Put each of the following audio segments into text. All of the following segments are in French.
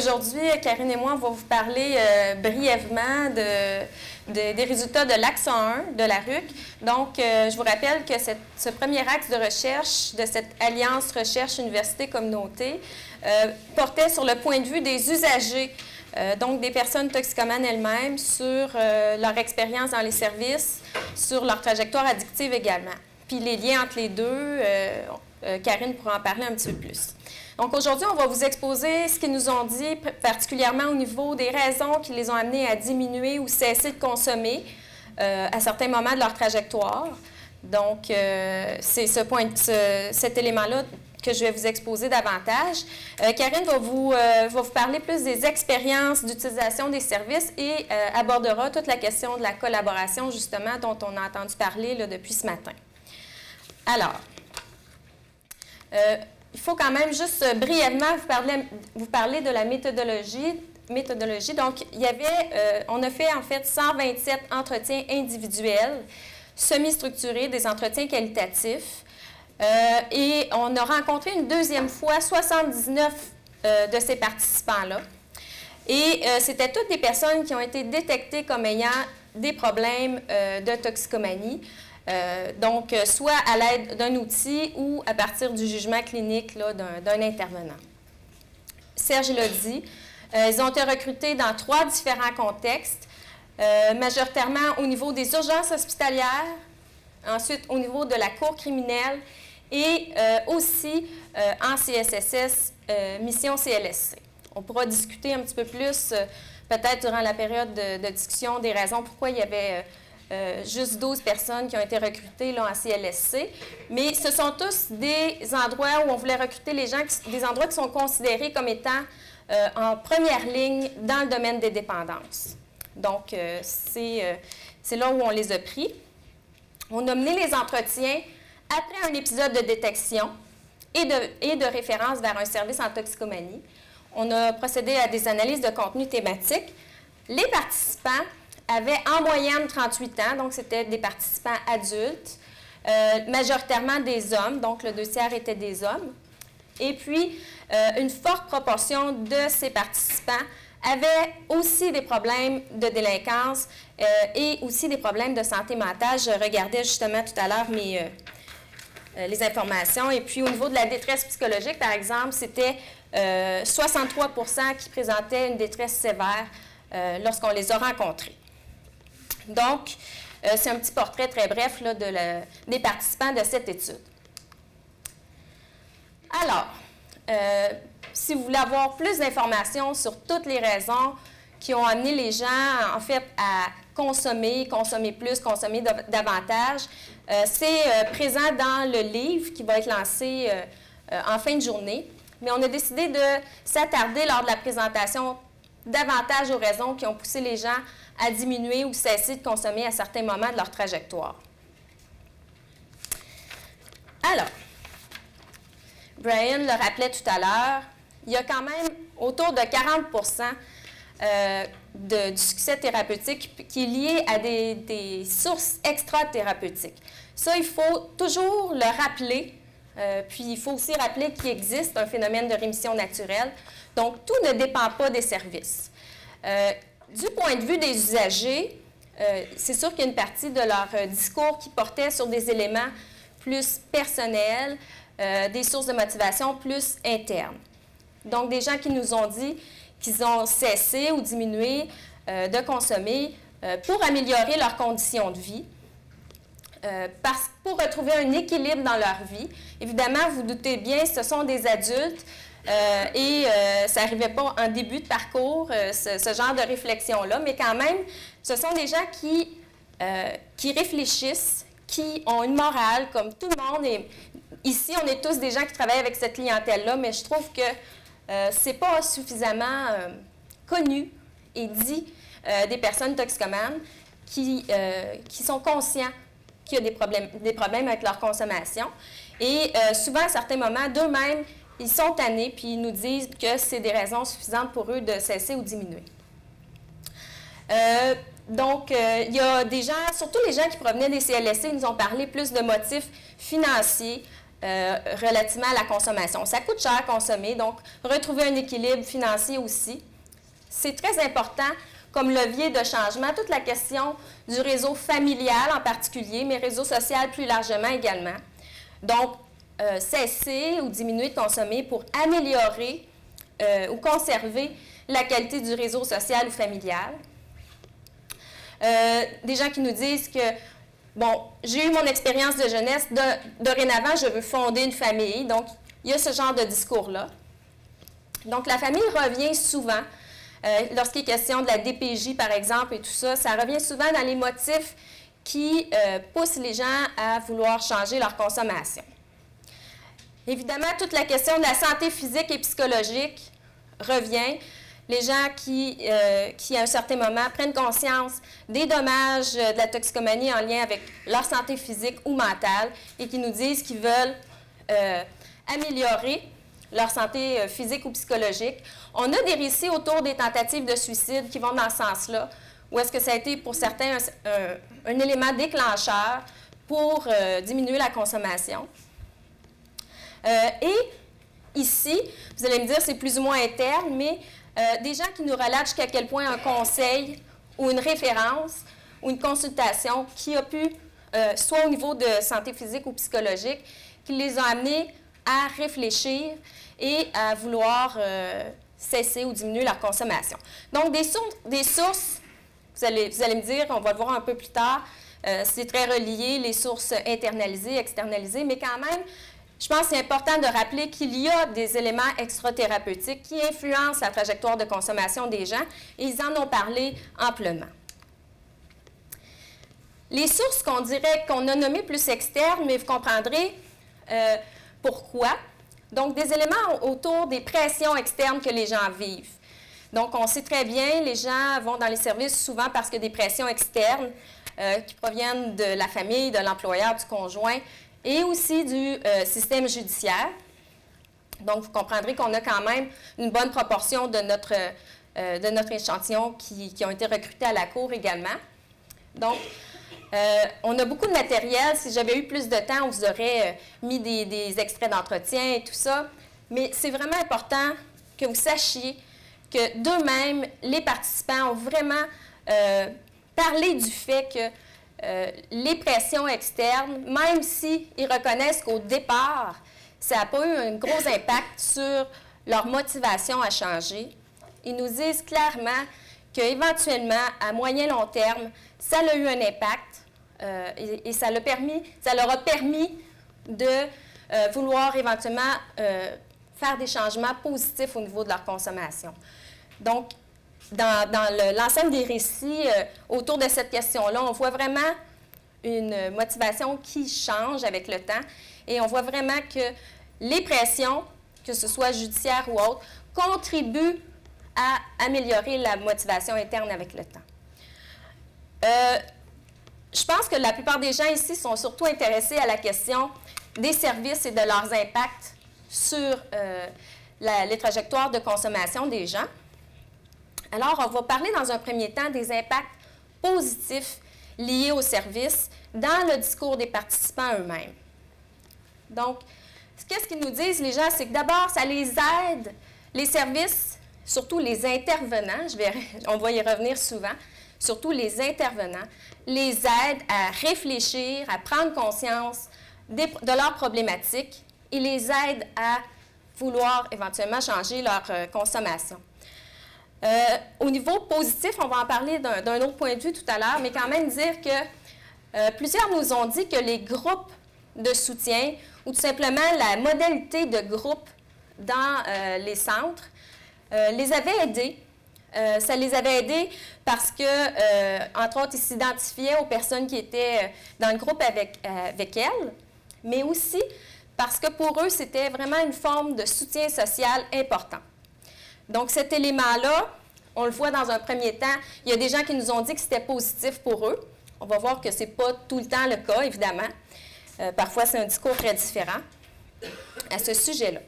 aujourd'hui, Karine et moi, on va vous parler brièvement des résultats de l'axe 1 de la RUC. Donc, je vous rappelle que ce premier axe de recherche, de cette alliance recherche-université-communauté, portait sur le point de vue des usagers, donc des personnes toxicomanes elles-mêmes, sur leur expérience dans les services, sur leur trajectoire addictive également. Puis les liens entre les deux, Karine pourra en parler un petit peu plus. Donc aujourd'hui, on va vous exposer ce qu'ils nous ont dit, particulièrement au niveau des raisons qui les ont amenés à diminuer ou cesser de consommer à certains moments de leur trajectoire. Donc, c'est cet élément-là que je vais vous exposer davantage. Karine va vous parler plus des expériences d'utilisation des services et abordera toute la question de la collaboration, justement, dont on a entendu parler là, depuis ce matin. Alors, il faut quand même juste brièvement vous parler de la méthodologie. Donc, on a fait en fait 127 entretiens individuels, semi-structurés, des entretiens qualitatifs. Et on a rencontré une deuxième fois 79 de ces participants-là. Et c'était toutes des personnes qui ont été détectées comme ayant des problèmes de toxicomanie. Donc, soit à l'aide d'un outil ou à partir du jugement clinique d'un intervenant. Serge l'a dit, ils ont été recrutés dans 3 différents contextes, majoritairement au niveau des urgences hospitalières, ensuite au niveau de la cour criminelle et aussi en CSSS, mission CLSC. On pourra discuter un petit peu plus, peut-être durant la période de discussion, des raisons pourquoi il y avait juste 12 personnes qui ont été recrutées là, en CLSC, mais ce sont tous des endroits où on voulait recruter les gens, des endroits qui sont considérés comme étant en première ligne dans le domaine des dépendances. Donc, c'est là où on les a pris. On a mené les entretiens après un épisode de détection et de référence vers un service en toxicomanie. On a procédé à des analyses de contenu thématique. Les participants avaient en moyenne 38 ans, donc c'était des participants adultes, majoritairement des hommes, donc le 2/3 étaient des hommes. Et puis, une forte proportion de ces participants avaient aussi des problèmes de délinquance et aussi des problèmes de santé mentale. Je regardais justement tout à l'heure les informations. Et puis, au niveau de la détresse psychologique, par exemple, c'était 63% qui présentaient une détresse sévère lorsqu'on les a rencontrés. Donc, c'est un petit portrait très bref là, des participants de cette étude. Alors, si vous voulez avoir plus d'informations sur toutes les raisons qui ont amené les gens, en fait, à consommer plus, consommer davantage, c'est présent dans le livre qui va être lancé en fin de journée. Mais on a décidé de s'attarder lors de la présentation davantage aux raisons qui ont poussé les gens à diminuer ou cesser de consommer à certains moments de leur trajectoire. Alors, Brian le rappelait tout à l'heure, il y a quand même autour de 40% du succès thérapeutique qui est lié à des sources extra-thérapeutiques. Ça, il faut toujours le rappeler, puis il faut aussi rappeler qu'il existe un phénomène de rémission naturelle. Donc, tout ne dépend pas des services. Du point de vue des usagers, c'est sûr qu'il y a une partie de leur discours qui portait sur des éléments plus personnels, des sources de motivation plus internes. Donc, des gens qui nous ont dit qu'ils ont cessé ou diminué de consommer pour améliorer leurs conditions de vie, pour retrouver un équilibre dans leur vie. Évidemment, vous doutez bien, ce sont des adultes et ça n'arrivait pas en début de parcours, ce genre de réflexion-là, mais quand même, ce sont des gens qui réfléchissent, qui ont une morale, comme tout le monde. Et ici, on est tous des gens qui travaillent avec cette clientèle-là, mais je trouve que ce n'est pas suffisamment connu et dit des personnes toxicomanes qui sont conscients qu'il y a des problèmes avec leur consommation. Et souvent, à certains moments, d'eux-mêmes, ils sont tannés, puis ils nous disent que c'est des raisons suffisantes pour eux de cesser ou diminuer. Donc, il y a des gens, surtout les gens qui provenaient des CLSC, ils nous ont parlé plus de motifs financiers, relativement à la consommation. Ça coûte cher à consommer, donc retrouver un équilibre financier aussi. C'est très important comme levier de changement, toute la question du réseau familial en particulier, mais réseau social plus largement également. Donc, cesser ou diminuer de consommer pour améliorer ou conserver la qualité du réseau social ou familial. Des gens qui nous disent que, bon, j'ai eu mon expérience de jeunesse, dorénavant, je veux fonder une famille. Donc, il y a ce genre de discours-là. Donc, la famille revient souvent, lorsqu'il est question de la DPJ, par exemple, et tout ça, ça revient souvent dans les motifs qui poussent les gens à vouloir changer leur consommation. Évidemment, toute la question de la santé physique et psychologique revient. Les gens qui, à un certain moment, prennent conscience des dommages de la toxicomanie en lien avec leur santé physique ou mentale et qui nous disent qu'ils veulent améliorer leur santé physique ou psychologique. On a des récits autour des tentatives de suicide qui vont dans ce sens-là, où est-ce que ça a été pour certains un élément déclencheur pour diminuer la consommation. Et ici, vous allez me dire c'est plus ou moins interne, mais des gens qui nous relatent jusqu'à quel point un conseil ou une référence ou une consultation qui a pu, soit au niveau de santé physique ou psychologique, qui les a amenés à réfléchir et à vouloir cesser ou diminuer leur consommation. Donc, des sources, vous allez me dire, on va le voir un peu plus tard, c'est très relié, les sources internalisées, externalisées, mais quand même, je pense que c'est important de rappeler qu'il y a des éléments extra-thérapeutiques qui influencent la trajectoire de consommation des gens, et ils en ont parlé amplement. Les sources qu'on dirait qu'on a nommées plus externes, mais vous comprendrez pourquoi. Donc, des éléments autour des pressions externes que les gens vivent. Donc, on sait très bien, les gens vont dans les services souvent parce qu'il y a des pressions externes qui proviennent de la famille, de l'employeur, du conjoint, et aussi du système judiciaire. Donc, vous comprendrez qu'on a quand même une bonne proportion de notre échantillon qui ont été recrutés à la Cour également. Donc, on a beaucoup de matériel. Si j'avais eu plus de temps, on vous aurait mis des extraits d'entretien et tout ça. Mais c'est vraiment important que vous sachiez que d'eux-mêmes, les participants ont vraiment parlé du fait que les pressions externes, même s'ils reconnaissent qu'au départ, ça n'a pas eu un gros impact sur leur motivation à changer, ils nous disent clairement qu'éventuellement, à moyen long terme, ça a eu un impact et ça leur a permis de vouloir éventuellement faire des changements positifs au niveau de leur consommation. Donc, dans l'ensemble des récits autour de cette question-là, on voit vraiment une motivation qui change avec le temps et on voit vraiment que les pressions, que ce soit judiciaires ou autres, contribuent à améliorer la motivation interne avec le temps. Je pense que la plupart des gens ici sont surtout intéressés à la question des services et de leurs impacts sur les trajectoires de consommation des gens. Alors, on va parler dans un premier temps des impacts positifs liés aux services dans le discours des participants eux-mêmes. Donc, qu'est-ce qu'ils nous disent, les gens? C'est que d'abord, ça les aide, les services, surtout les intervenants, on va y revenir souvent, surtout les intervenants, les aident à réfléchir, à prendre conscience de leurs problématiques et les aident à vouloir éventuellement changer leur consommation. Au niveau positif, on va en parler d'un autre point de vue tout à l'heure, mais quand même dire que plusieurs nous ont dit que les groupes de soutien ou tout simplement la modalité de groupe dans les centres les avait aidés. Ça les avait aidés parce que, entre autres, ils s'identifiaient aux personnes qui étaient dans le groupe avec elles, mais aussi parce que pour eux, c'était vraiment une forme de soutien social important. Donc, cet élément-là, on le voit dans un premier temps, il y a des gens qui nous ont dit que c'était positif pour eux. On va voir que ce n'est pas tout le temps le cas, évidemment. Parfois, c'est un discours très différent à ce sujet-là.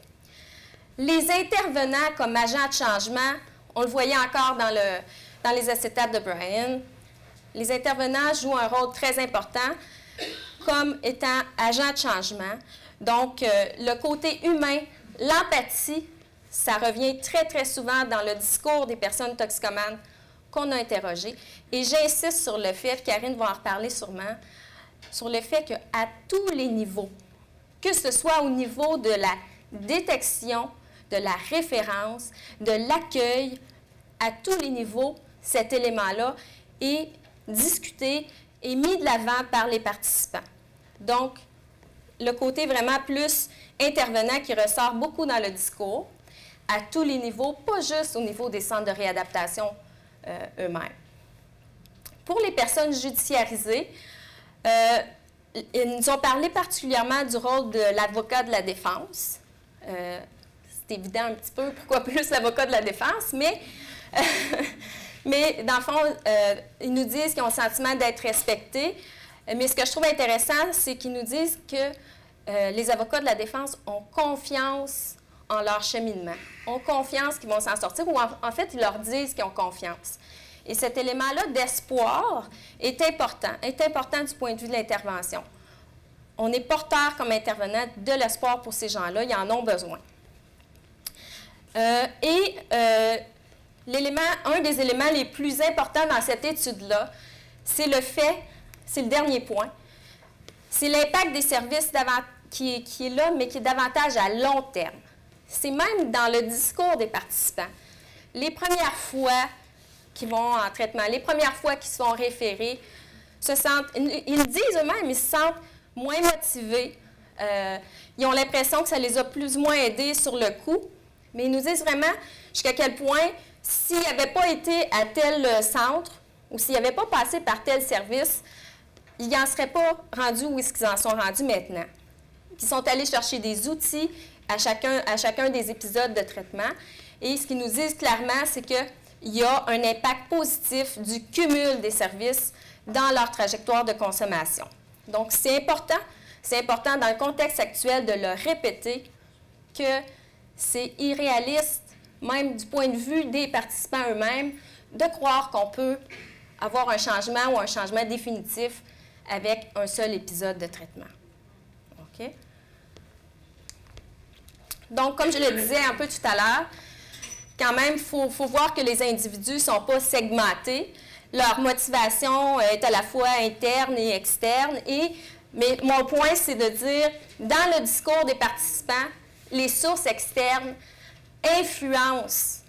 Les intervenants comme agents de changement, on le voyait encore dans les acétates de Brian, les intervenants jouent un rôle très important comme étant agents de changement. Donc, le côté humain, l'empathie, ça revient très, très souvent dans le discours des personnes toxicomanes qu'on a interrogées. Et j'insiste sur le fait, Karine va en reparler sûrement, sur le fait qu'à tous les niveaux, que ce soit au niveau de la détection, de la référence, de l'accueil, à tous les niveaux, cet élément-là est discuté et mis de l'avant par les participants. Donc, le côté vraiment plus intervenant qui ressort beaucoup dans le discours, à tous les niveaux, pas juste au niveau des centres de réadaptation eux-mêmes. Pour les personnes judiciarisées, ils nous ont parlé particulièrement du rôle de l'avocat de la défense. C'est évident un petit peu pourquoi plus l'avocat de la défense, mais, mais dans le fond, ils nous disent qu'ils ont le sentiment d'être respectés. Mais ce que je trouve intéressant, c'est qu'ils nous disent que les avocats de la défense ont confiance en leur cheminement, ont confiance qu'ils vont s'en sortir, ou en fait, ils leur disent qu'ils ont confiance. Et cet élément-là d'espoir est important du point de vue de l'intervention. On est porteur comme intervenant de l'espoir pour ces gens-là, ils en ont besoin. Un des éléments les plus importants dans cette étude-là, c'est le dernier point, c'est l'impact des services qui est là, mais qui est davantage à long terme. C'est même dans le discours des participants. Les premières fois qu'ils vont en traitement, les premières fois qu'ils se font référer, ils disent eux-mêmes, ils se sentent moins motivés. Ils ont l'impression que ça les a plus ou moins aidés sur le coup, mais ils nous disent vraiment jusqu'à quel point, s'ils n'avaient pas été à tel centre ou s'ils n'avaient pas passé par tel service, ils n'en seraient pas rendus où est-ce qu'ils en sont rendus maintenant. Ils sont allés chercher des outils à chacun des épisodes de traitement. Et ce qu'ils nous disent clairement, c'est qu'il y a un impact positif du cumul des services dans leur trajectoire de consommation. Donc, c'est important dans le contexte actuel de le répéter que c'est irréaliste, même du point de vue des participants eux-mêmes, de croire qu'on peut avoir un changement ou un changement définitif avec un seul épisode de traitement. OK? Donc, comme je le disais un peu tout à l'heure, quand même, il faut voir que les individus ne sont pas segmentés. Leur motivation est à la fois interne et externe. Mais mon point, c'est de dire, dans le discours des participants, les sources externes influencent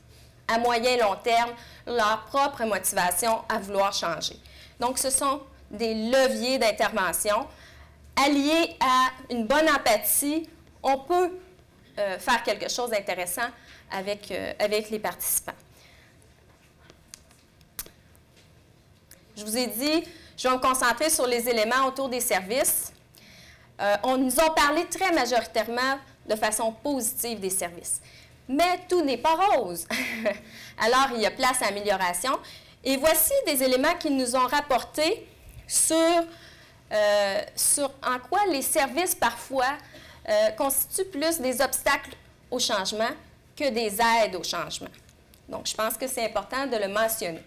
à moyen et long terme leur propre motivation à vouloir changer. Donc, ce sont des leviers d'intervention. Alliés à une bonne empathie, on peut faire quelque chose d'intéressant avec les participants. Je vous ai dit, je vais me concentrer sur les éléments autour des services. On nous a parlé très majoritairement de façon positive des services. Mais tout n'est pas rose. Alors, il y a place à amélioration. Et voici des éléments qu'ils nous ont rapportés sur en quoi les services, parfois, constituent plus des obstacles au changement que des aides au changement. Donc, je pense que c'est important de le mentionner.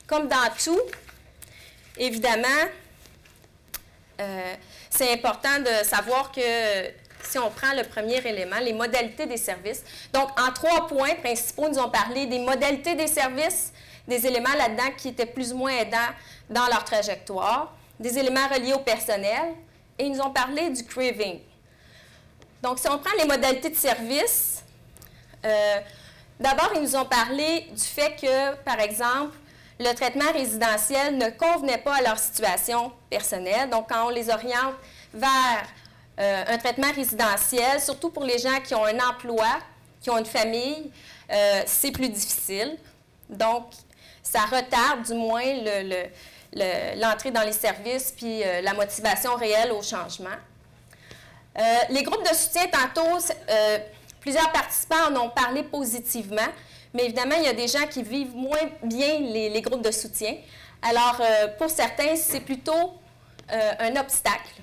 Comme dans tout, évidemment, c'est important de savoir que si on prend le premier élément, les modalités des services, donc en 3 points principaux, nous ont parlé des modalités des services, des éléments là-dedans qui étaient plus ou moins aidants dans leur trajectoire, des éléments reliés au personnel, et ils nous ont parlé du craving. Donc, si on prend les modalités de service, d'abord, ils nous ont parlé du fait que, par exemple, le traitement résidentiel ne convenait pas à leur situation personnelle. Donc, quand on les oriente vers un traitement résidentiel, surtout pour les gens qui ont un emploi, qui ont une famille, c'est plus difficile. Donc, ça retarde du moins l'entrée dans les services puis la motivation réelle au changement. Les groupes de soutien, tantôt, plusieurs participants en ont parlé positivement, mais évidemment, il y a des gens qui vivent moins bien les groupes de soutien. Alors, pour certains, c'est plutôt un obstacle.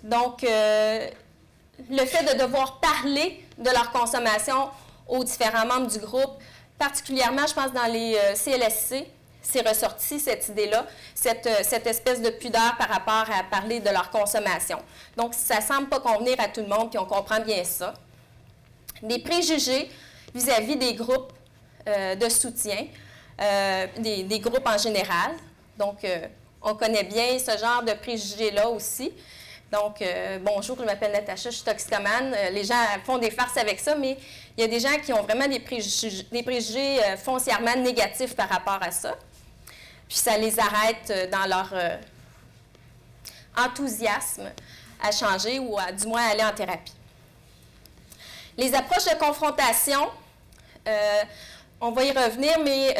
Donc, le fait de devoir parler de leur consommation aux différents membres du groupe, particulièrement, je pense, dans les CLSC, c'est ressorti cette idée-là, cette espèce de pudeur par rapport à parler de leur consommation. Donc, ça ne semble pas convenir à tout le monde, puis on comprend bien ça. Des préjugés vis-à-vis des groupes de soutien, des groupes en général. Donc, on connaît bien ce genre de préjugés-là aussi. Donc, bonjour, je m'appelle Natacha, je suis toxicomane. Les gens font des farces avec ça, mais il y a des gens qui ont vraiment des préjugés foncièrement négatifs par rapport à ça. Puis ça les arrête dans leur enthousiasme à changer ou du moins à aller en thérapie. Les approches de confrontation, on va y revenir, mais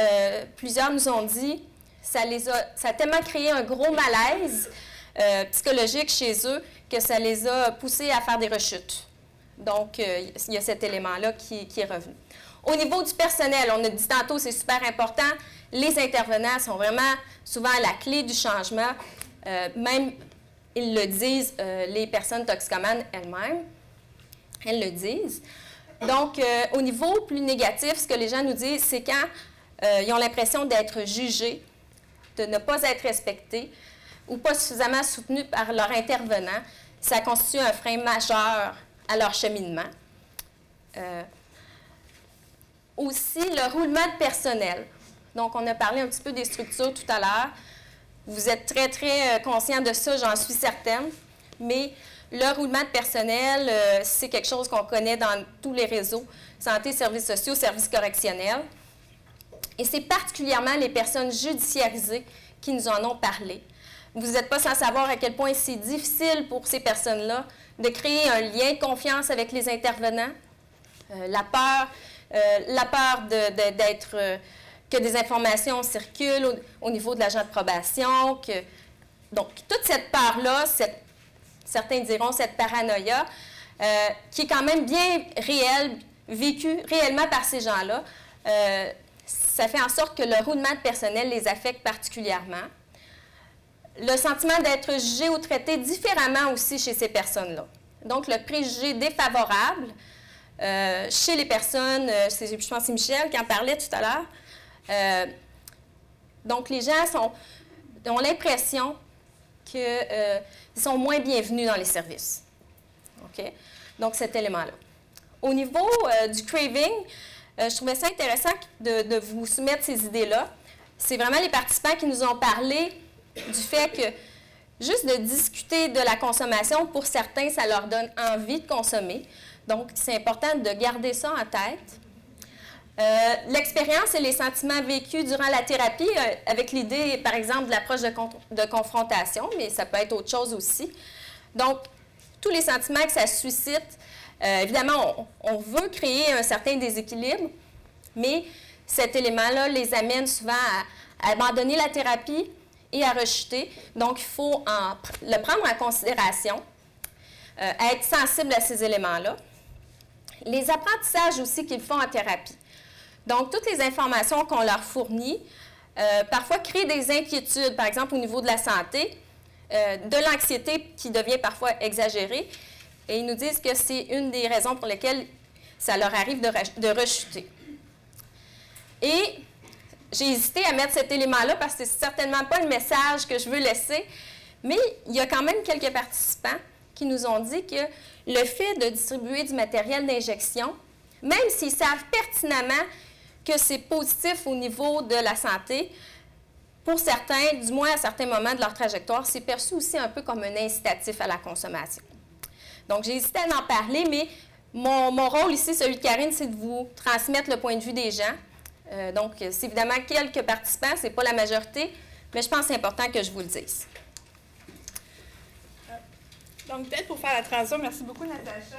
plusieurs nous ont dit ça a tellement créé un gros malaise psychologique chez eux que ça les a poussés à faire des rechutes. Donc, il y a cet élément-là qui est revenu. Au niveau du personnel, on a dit tantôt, c'est super important, les intervenants sont vraiment souvent la clé du changement. Même, ils le disent, les personnes toxicomanes elles-mêmes, elles le disent. Donc, au niveau plus négatif, ce que les gens nous disent, c'est quand ils ont l'impression d'être jugés, de ne pas être respectés ou pas suffisamment soutenus par leur intervenant, ça constitue un frein majeur à leur cheminement. Aussi, le roulement de personnel. Donc, on a parlé un petit peu des structures tout à l'heure. Vous êtes très, très conscient de ça, j'en suis certaine. Mais le roulement de personnel, c'est quelque chose qu'on connaît dans tous les réseaux, santé, services sociaux, services correctionnels. Et c'est particulièrement les personnes judiciarisées qui nous en ont parlé. Vous n'êtes pas sans savoir à quel point c'est difficile pour ces personnes-là de créer un lien de confiance avec les intervenants. La peur que des informations circulent au niveau de l'agent de probation. Donc, toute cette peur-là, certains diront cette paranoïa, qui est quand même bien réelle, vécue réellement par ces gens-là, ça fait en sorte que le roulement de personnel les affecte particulièrement. Le sentiment d'être jugé ou traité différemment aussi chez ces personnes-là. Donc, le préjugé défavorable chez les personnes, je pense que c'est Michel qui en parlait tout à l'heure. Donc, les gens ont l'impression qu'ils sont moins bienvenus dans les services. OK? Donc, cet élément-là. Au niveau du craving, je trouvais ça intéressant de vous soumettre ces idées-là. C'est vraiment les participants qui nous ont parlé du fait que juste de discuter de la consommation, pour certains, ça leur donne envie de consommer. Donc, c'est important de garder ça en tête. L'expérience et les sentiments vécus durant la thérapie, avec l'idée, par exemple, de l'approche de confrontation, mais ça peut être autre chose aussi. Donc, tous les sentiments que ça suscite, évidemment, on veut créer un certain déséquilibre, mais cet élément-là les amène souvent à abandonner la thérapie et à rechuter. Donc, il faut le prendre en considération, être sensible à ces éléments-là. Les apprentissages aussi qu'ils font en thérapie. Donc, toutes les informations qu'on leur fournit, parfois créent des inquiétudes, par exemple au niveau de la santé, de l'anxiété qui devient parfois exagérée. Et ils nous disent que c'est une des raisons pour lesquelles ça leur arrive de rechuter. Et j'ai hésité à mettre cet élément-là parce que c'est certainement pas le message que je veux laisser, mais il y a quand même quelques participants qui nous ont dit que le fait de distribuer du matériel d'injection, même s'ils savent pertinemment que c'est positif au niveau de la santé, pour certains, du moins à certains moments de leur trajectoire, c'est perçu aussi un peu comme un incitatif à la consommation. Donc, j'ai hésité à en parler, mais mon rôle ici, celui de Karine, c'est de vous transmettre le point de vue des gens. Donc, c'est évidemment quelques participants, ce n'est pas la majorité, mais je pense que c'est important que je vous le dise. Donc, peut-être pour faire la transition, merci beaucoup, Natacha.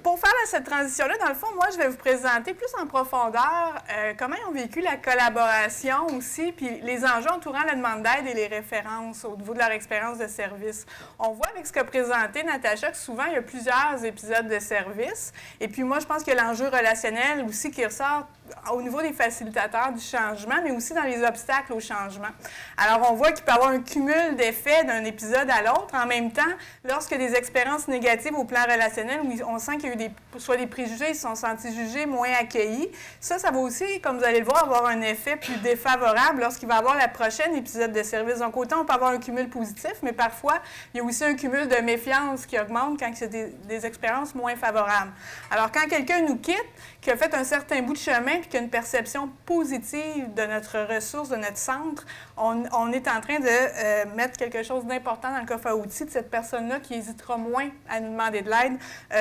Pour faire cette transition-là, dans le fond, moi, je vais vous présenter plus en profondeur comment ils ont vécu la collaboration aussi, puis les enjeux entourant la demande d'aide et les références au niveau de leur expérience de service. On voit avec ce qu'a présenté Natacha que souvent, il y a plusieurs épisodes de service. Et puis moi, je pense que l'enjeu relationnel aussi qui ressort au niveau des facilitateurs du changement, mais aussi dans les obstacles au changement. Alors, on voit qu'il peut y avoir un cumul d'effets d'un épisode à l'autre. En même temps, lorsque des expériences négatives au plan relationnel, où on sent qu'il y a eu soit des préjugés, ils se sont sentis jugés, moins accueillis, ça va aussi, comme vous allez le voir, avoir un effet plus défavorable lorsqu'il va y avoir la prochaine épisode de service. Donc, autant on peut avoir un cumul positif, mais parfois, il y a aussi un cumul de méfiance qui augmente quand c'est des expériences moins favorables. Alors, quand quelqu'un nous quitte, qui a fait un certain bout de chemin puis qui a une perception positive de notre ressource, de notre centre, on est en train de mettre quelque chose d'important dans le coffre à outils de cette personne-là qui hésitera moins à nous demander de l'aide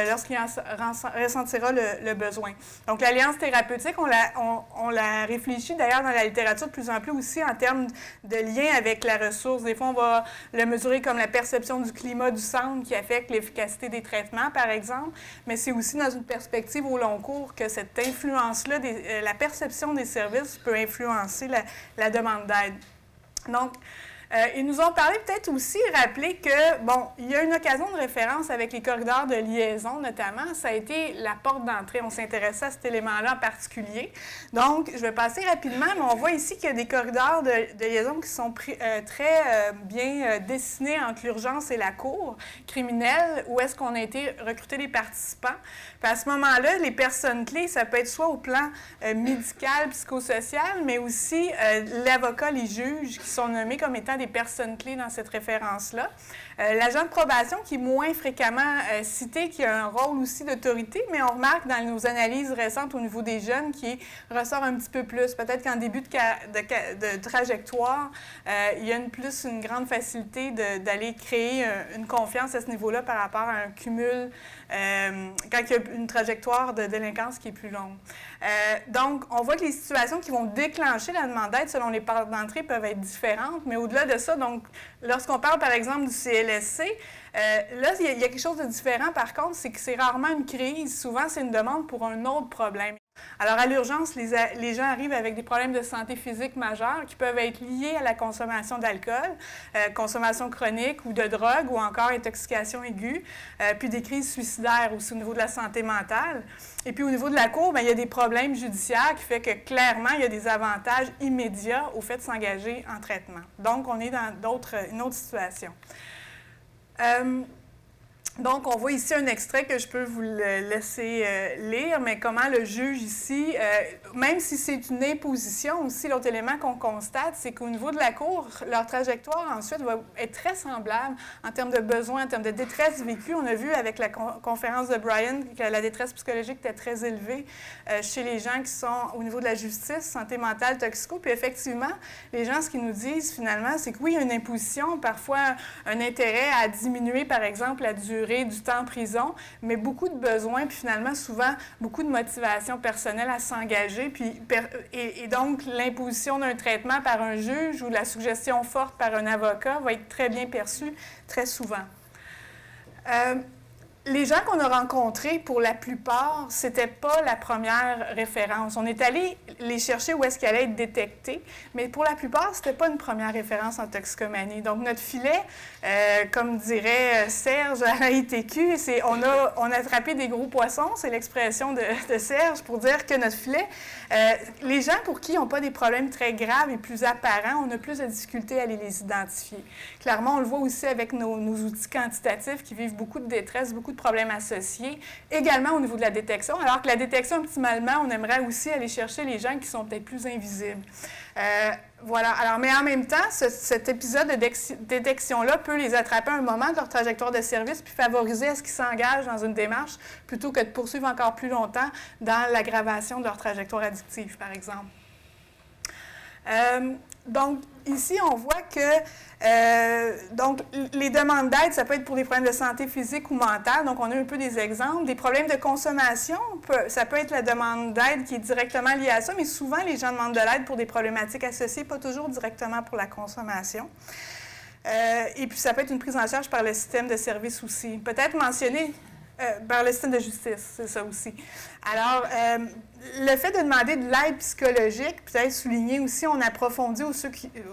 lorsqu'il ressentira le besoin. Donc, l'alliance thérapeutique, on la réfléchit d'ailleurs dans la littérature de plus en plus aussi en termes de lien avec la ressource. Des fois, on va le mesurer comme la perception du climat du centre qui affecte l'efficacité des traitements, par exemple, mais c'est aussi dans une perspective au long cours que cette influence-là, la perception des services peut influencer la demande d'aide. Donc, ils nous ont parlé peut-être aussi, rappeler que, bon, il y a une occasion de référence avec les corridors de liaison, notamment, ça a été la porte d'entrée. On s'intéressait à cet élément-là en particulier. Donc, je vais passer rapidement, mais on voit ici qu'il y a des corridors de liaison qui sont très bien dessinés entre l'urgence et la cour criminelle, où est-ce qu'on a été recruter les participants. Puis à ce moment-là, les personnes clés, ça peut être soit au plan médical, psychosocial, mais aussi l'avocat, les juges, qui sont nommés comme étant des personnes clés dans cette référence-là. L'agent de probation qui est moins fréquemment cité, qui a un rôle aussi d'autorité, mais on remarque dans nos analyses récentes au niveau des jeunes qui ressort un petit peu plus. Peut-être qu'en début de trajectoire, il y a une grande facilité d'aller créer une confiance à ce niveau-là par rapport à un cumul quand il y a une trajectoire de délinquance qui est plus longue. Donc, on voit que les situations qui vont déclencher la demande d'aide selon les portes d'entrée peuvent être différentes, mais au-delà de ça, donc, lorsqu'on parle par exemple du CLSC, là, il y a quelque chose de différent par contre, c'est que c'est rarement une crise, souvent c'est une demande pour un autre problème. Alors, à l'urgence, les gens arrivent avec des problèmes de santé physique majeurs qui peuvent être liés à la consommation d'alcool, consommation chronique ou de drogue ou encore intoxication aiguë, puis des crises suicidaires aussi au niveau de la santé mentale. Et puis, au niveau de la cour, bien, il y a des problèmes judiciaires qui fait que, clairement, il y a des avantages immédiats au fait de s'engager en traitement. Donc, on est dans une autre situation. Donc, on voit ici un extrait que je peux vous le laisser lire, mais comment le juge ici, même si c'est une imposition aussi, l'autre élément qu'on constate, c'est qu'au niveau de la cour, leur trajectoire ensuite va être très semblable en termes de besoins, en termes de détresse vécue. On a vu avec la conférence de Brian que la détresse psychologique était très élevée chez les gens qui sont au niveau de la justice, santé mentale, toxico. Puis effectivement, les gens, ce qu'ils nous disent finalement, c'est que oui, il y a une imposition, parfois un intérêt à diminuer, par exemple, la durée du temps en prison, mais beaucoup de besoins, puis finalement, souvent, beaucoup de motivation personnelle à s'engager, puis et donc, l'imposition d'un traitement par un juge ou la suggestion forte par un avocat va être très bien perçue très souvent. Les gens qu'on a rencontrés, pour la plupart, ce n'était pas la première référence. On est allé les chercher où est-ce qu'elle allait être détectée, mais pour la plupart, ce n'était pas une première référence en toxicomanie. Donc, notre filet, comme dirait Serge à l'ITQ, c'est on a attrapé des gros poissons, c'est l'expression de Serge pour dire que notre filet, les gens pour qui n'ont pas des problèmes très graves et plus apparents, on a plus de difficultés à aller les identifier. Clairement, on le voit aussi avec nos outils quantitatifs qui vivent beaucoup de détresse, beaucoup de problèmes associés, également au niveau de la détection, alors que la détection, optimalement, on aimerait aussi aller chercher les gens qui sont peut-être plus invisibles. Voilà. Alors, mais en même temps, cet épisode de détection-là peut les attraper à un moment de leur trajectoire de service puis favoriser à ce qu'ils s'engagent dans une démarche plutôt que de poursuivre encore plus longtemps dans l'aggravation de leur trajectoire addictive, par exemple. Donc, ici, on voit que donc, les demandes d'aide, ça peut être pour des problèmes de santé physique ou mentale. Donc, on a un peu des exemples. Des problèmes de consommation, ça peut être la demande d'aide qui est directement liée à ça, mais souvent, les gens demandent de l'aide pour des problématiques associées, pas toujours directement pour la consommation. Et puis, ça peut être une prise en charge par le système de service aussi. Peut-être mentionner par le système de justice, c'est ça aussi. Alors, le fait de demander de l'aide psychologique, peut-être souligner aussi, on approfondit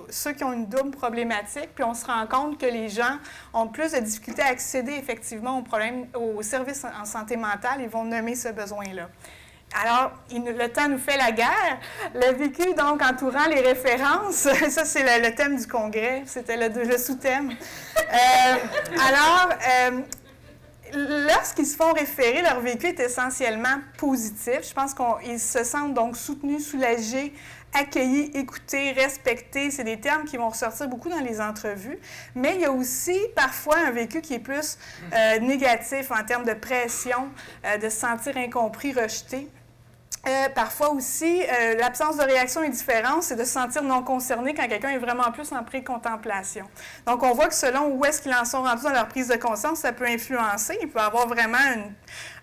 ceux qui ont une double problématique, puis on se rend compte que les gens ont plus de difficultés à accéder effectivement aux services en santé mentale et vont nommer ce besoin-là. Alors, le temps nous fait la guerre. Le vécu, donc, entourant les références, ça, c'est le thème du congrès, c'était le sous-thème. Lorsqu'ils se font référer, leur vécu est essentiellement positif. Je pense qu'ils se sentent donc soutenus, soulagés, accueillis, écoutés, respectés. C'est des termes qui vont ressortir beaucoup dans les entrevues. Mais il y a aussi parfois un vécu qui est plus négatif en termes de pression, de se sentir incompris, rejeté. Parfois aussi, l'absence de réaction indifférente, c'est de se sentir non concerné quand quelqu'un est vraiment plus en pré-contemplation. Donc, on voit que selon où est-ce qu'ils en sont rendus dans leur prise de conscience, ça peut influencer. Il peut avoir vraiment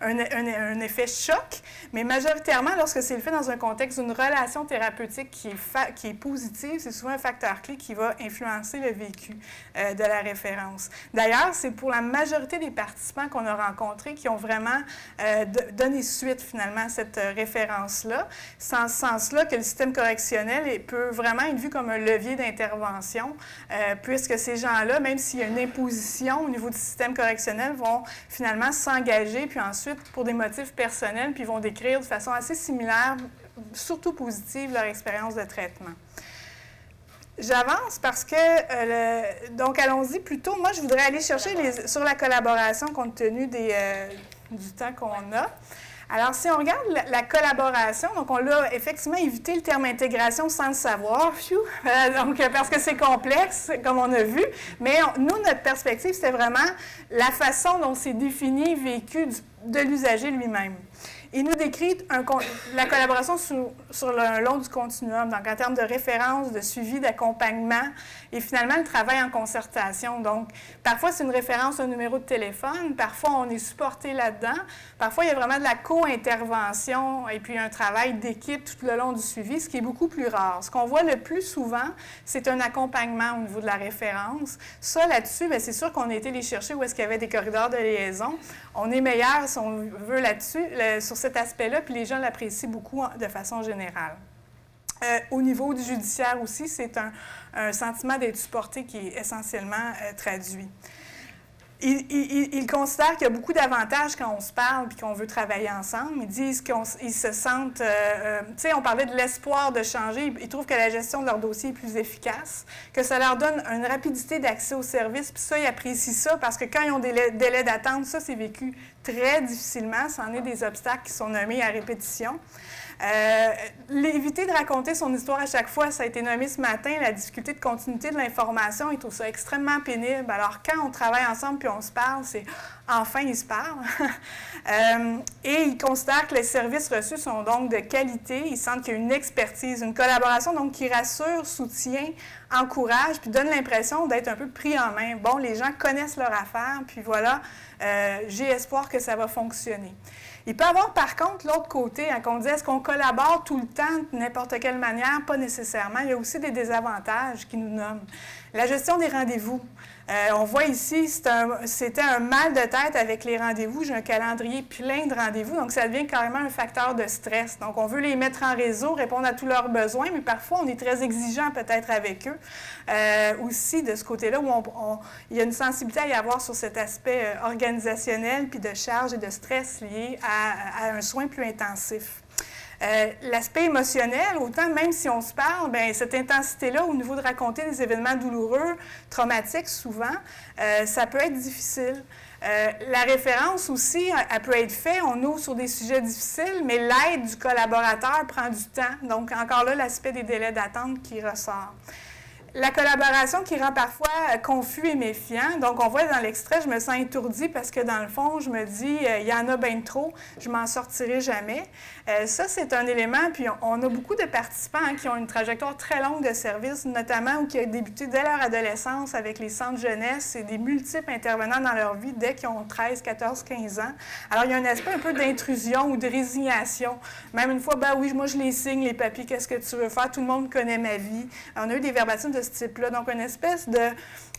un effet choc, mais majoritairement, lorsque c'est le fait dans un contexte d'une relation thérapeutique qui est positive, c'est souvent un facteur clé qui va influencer le vécu de la référence. D'ailleurs, c'est pour la majorité des participants qu'on a rencontrés qui ont vraiment donné suite, finalement, à cette référence-là. C'est en ce sens-là que le système correctionnel peut vraiment être vu comme un levier d'intervention, puisque ces gens-là, même s'il y a une imposition au niveau du système correctionnel, vont finalement s'engager, puis ensuite, pour des motifs personnels, puis vont décrire de façon assez similaire, surtout positive, leur expérience de traitement. J'avance parce que, donc allons-y plutôt. Moi, je voudrais aller chercher sur la collaboration compte tenu du temps qu'on a. Alors, si on regarde la collaboration, donc on l'a effectivement évité le terme intégration sans le savoir, donc parce que c'est complexe, comme on a vu, mais nous, notre perspective, c'était vraiment la façon dont c'est défini, vécu de l'usager lui-même. Il nous décrit la collaboration sur le long du continuum, donc en termes de référence, de suivi, d'accompagnement, et finalement le travail en concertation. Donc, parfois, c'est une référence, un numéro de téléphone, parfois, on est supporté là-dedans, parfois, il y a vraiment de la co-intervention et puis un travail d'équipe tout le long du suivi, ce qui est beaucoup plus rare. Ce qu'on voit le plus souvent, c'est un accompagnement au niveau de la référence. Ça, là-dessus, c'est sûr qu'on a été les chercher où est-ce qu'il y avait des corridors de liaison. On est meilleur, si on veut, là-dessus, sur cet aspect-là, puis les gens l'apprécient beaucoup de façon générale. Au niveau du judiciaire aussi, c'est un sentiment d'être supporté qui est essentiellement traduit. Ils considèrent qu'il y a beaucoup d'avantages quand on se parle et qu'on veut travailler ensemble. Ils disent qu'ils se sentent... tu sais, on parlait de l'espoir de changer. Ils trouvent que la gestion de leur dossier est plus efficace, que ça leur donne une rapidité d'accès aux services. Puis ça, ils apprécient ça parce que quand ils ont des délais d'attente, ça, c'est vécu très difficilement. C'en est des obstacles qui sont nommés à répétition. Éviter de raconter son histoire à chaque fois, ça a été nommé ce matin, la difficulté de continuité de l'information, ils trouvent ça extrêmement pénible. Alors, quand on travaille ensemble puis on se parle, c'est enfin ils se parlent. Et ils considèrent que les services reçus sont donc de qualité, ils sentent qu'il y a une expertise, une collaboration donc qui rassure, soutient, encourage, puis donne l'impression d'être un peu pris en main. Bon, les gens connaissent leur affaire, puis voilà, j'ai espoir que ça va fonctionner. Il peut y avoir, par contre, l'autre côté, hein, qu'on dit, est-ce qu'on collabore tout le temps de n'importe quelle manière? Pas nécessairement. Il y a aussi des désavantages qui nous nomment. La gestion des rendez-vous. On voit ici, c'était un mal de tête avec les rendez-vous. J'ai un calendrier plein de rendez-vous, donc ça devient carrément un facteur de stress. Donc, on veut les mettre en réseau, répondre à tous leurs besoins, mais parfois, on est très exigeant peut-être avec eux. Aussi, de ce côté-là, où il y a une sensibilité à y avoir sur cet aspect organisationnel, puis de charge et de stress lié à un soin plus intensif. L'aspect émotionnel, autant même si on se parle, bien, cette intensité-là, au niveau de raconter des événements douloureux, traumatiques souvent, ça peut être difficile. La référence aussi, elle peut être faite, on ouvre sur des sujets difficiles, mais l'aide du collaborateur prend du temps. Donc, encore là, l'aspect des délais d'attente qui ressort. La collaboration qui rend parfois confus et méfiant. Donc, on voit dans l'extrait, je me sens étourdie parce que dans le fond, je me dis, il y en a bien trop, je m'en sortirai jamais. Ça, c'est un élément. Puis, on a beaucoup de participants qui ont une trajectoire très longue de service, notamment ou qui ont débuté dès leur adolescence avec les centres jeunesse et des multiples intervenants dans leur vie dès qu'ils ont 13, 14, 15 ans. Alors, il y a un aspect un peu d'intrusion ou de résignation. Même une fois, ben oui, moi, je les signe, les papiers, qu'est-ce que tu veux faire? Tout le monde connaît ma vie. On a eu des verbatims de ce type-là. Donc, une espèce de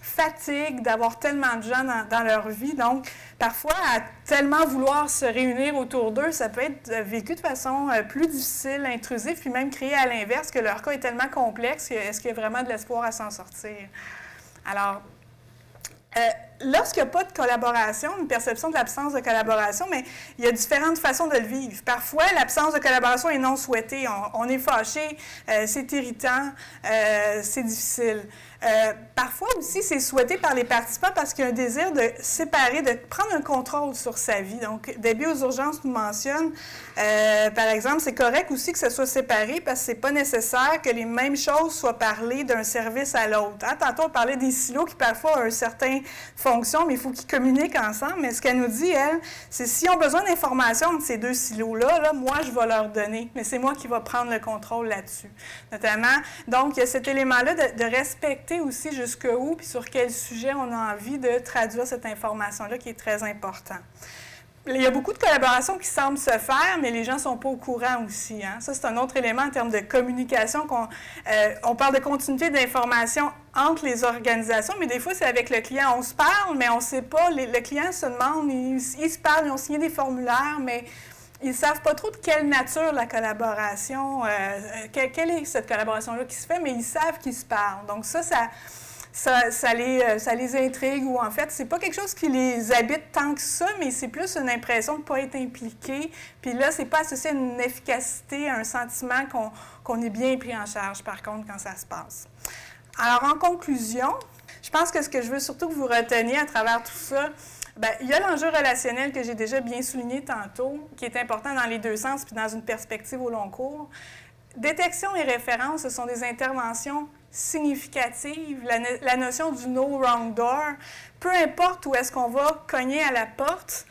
fatigue d'avoir tellement de gens dans leur vie. Donc, parfois, à tellement vouloir se réunir autour d'eux, ça peut être vécu de façon plus difficile, intrusive, puis même créer à l'inverse que leur cas est tellement complexe, est-ce qu'il y a vraiment de l'espoir à s'en sortir? Alors, Lorsqu'il n'y a pas de collaboration, une perception de l'absence de collaboration, mais il y a différentes façons de le vivre. Parfois, l'absence de collaboration est non souhaitée. On est fâché, c'est irritant, c'est difficile. Parfois aussi, c'est souhaité par les participants parce qu'il y a un désir de séparer, de prendre un contrôle sur sa vie. Donc, Debbie aux urgences nous mentionne, par exemple, c'est correct aussi que ça soit séparé parce que c'est pas nécessaire que les mêmes choses soient parlées d'un service à l'autre. Hein? Tantôt, on parlait des silos qui parfois ont une certaine fonction, mais il faut qu'ils communiquent ensemble. Mais ce qu'elle nous dit, elle, c'est s'ils ont besoin d'informations de ces deux silos-là, là, moi, je vais leur donner. Mais c'est moi qui vais prendre le contrôle là-dessus. Notamment, donc, il y a cet élément-là de respecter aussi jusqu'où puis sur quel sujet on a envie de traduire cette information-là qui est très important. Il y a beaucoup de collaborations qui semblent se faire, mais les gens ne sont pas au courant aussi. Hein? Ça, c'est un autre élément en termes de communication. On parle de continuité d'information entre les organisations, mais des fois, c'est avec le client. On se parle, mais on ne sait pas. Le client se demande, ils se parlent, ils ont signé des formulaires, mais ils ne savent pas trop de quelle nature la collaboration, quelle est cette collaboration-là qui se fait, mais ils savent qu'ils se parlent. Donc ça les intrigue, ou en fait, c'est pas quelque chose qui les habite tant que ça, mais c'est plus une impression de ne pas être impliqué. Puis là, c'est pas associé à une efficacité, à un sentiment qu'on est bien pris en charge, par contre, quand ça se passe. Alors, en conclusion, je pense que ce que je veux surtout que vous reteniez à travers tout ça, bien, il y a l'enjeu relationnel que j'ai déjà bien souligné tantôt, qui est important dans les deux sens, puis dans une perspective au long cours. Détection et référence, ce sont des interventions significatives. La notion du « no wrong door », peu importe où est-ce qu'on va cogner à la porte,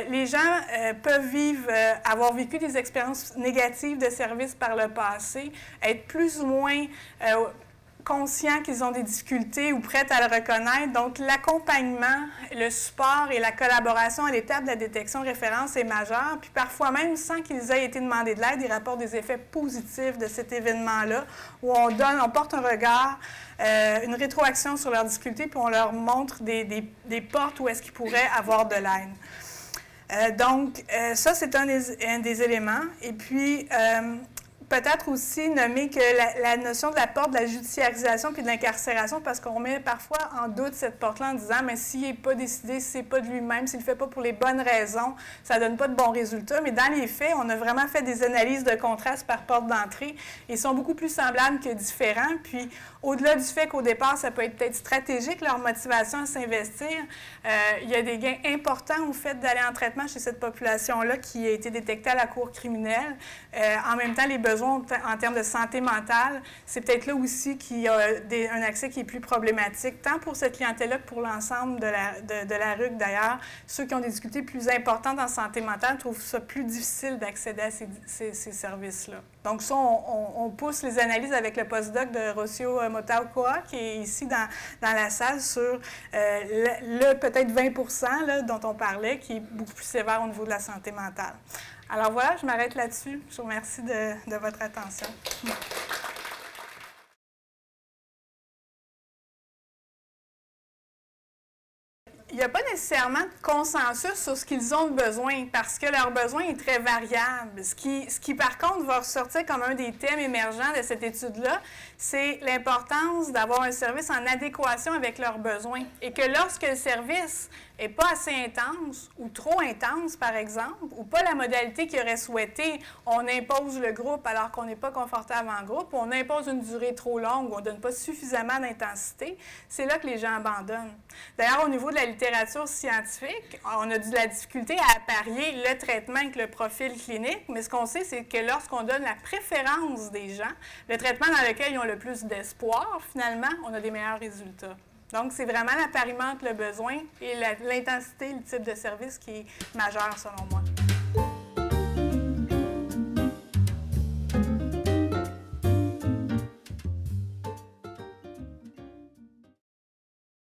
les gens peuvent avoir vécu des expériences négatives de service par le passé, être plus ou moins conscients qu'ils ont des difficultés ou prêts à le reconnaître. Donc, l'accompagnement, le support et la collaboration à l'étape de la détection référence est majeur. Puis parfois même, sans qu'ils aient été demandés de l'aide, ils rapportent des effets positifs de cet événement-là, où on porte un regard, une rétroaction sur leurs difficultés, puis on leur montre des portes où est-ce qu'ils pourraient avoir de l'aide. Donc, ça, c'est un des éléments. Et puis, peut-être aussi nommer que la notion de la porte de la judiciarisation puis de l'incarcération, parce qu'on met parfois en doute cette porte-là en disant, mais s'il n'est pas décidé, si ce n'est pas de lui-même, s'il ne le fait pas pour les bonnes raisons, ça ne donne pas de bons résultats. Mais dans les faits, on a vraiment fait des analyses de contraste par porte d'entrée. Ils sont beaucoup plus semblables que différents. Puis, au-delà du fait qu'au départ, ça peut être peut-être stratégique, leur motivation à s'investir, il y a des gains importants au fait d'aller en traitement chez cette population-là qui a été détectée à la cour criminelle. En même temps, les besoins en termes de santé mentale, c'est peut-être là aussi qu'il y a un accès qui est plus problématique, tant pour cette clientèle-là que pour l'ensemble de la RUC. D'ailleurs, ceux qui ont des difficultés plus importantes en santé mentale trouvent ça plus difficile d'accéder à ces services-là. Donc ça, on pousse les analyses avec le postdoc de Rocio Motaucoa, qui est ici dans la salle, sur le peut-être 20 là, dont on parlait, qui est beaucoup plus sévère au niveau de la santé mentale. Alors voilà, je m'arrête là-dessus. Je vous remercie de votre attention. Il n'y a pas nécessairement de consensus sur ce qu'ils ont besoin parce que leur besoin est très variable. Ce qui, par contre, va ressortir comme un des thèmes émergents de cette étude-là, c'est l'importance d'avoir un service en adéquation avec leurs besoins. Et que lorsque le service n'est pas assez intense ou trop intense, par exemple, ou pas la modalité qu'ils auraient souhaité, on impose le groupe alors qu'on n'est pas confortable en groupe, on impose une durée trop longue ou on ne donne pas suffisamment d'intensité, c'est là que les gens abandonnent. D'ailleurs, au niveau de la littérature scientifique, on a de la difficulté à apparier le traitement avec le profil clinique, mais ce qu'on sait, c'est que lorsqu'on donne la préférence des gens, le traitement dans lequel ils ont le plus d'espoir, finalement, on a des meilleurs résultats. Donc, c'est vraiment l'appariement entre le besoin et l'intensité, le type de service qui est majeur, selon moi.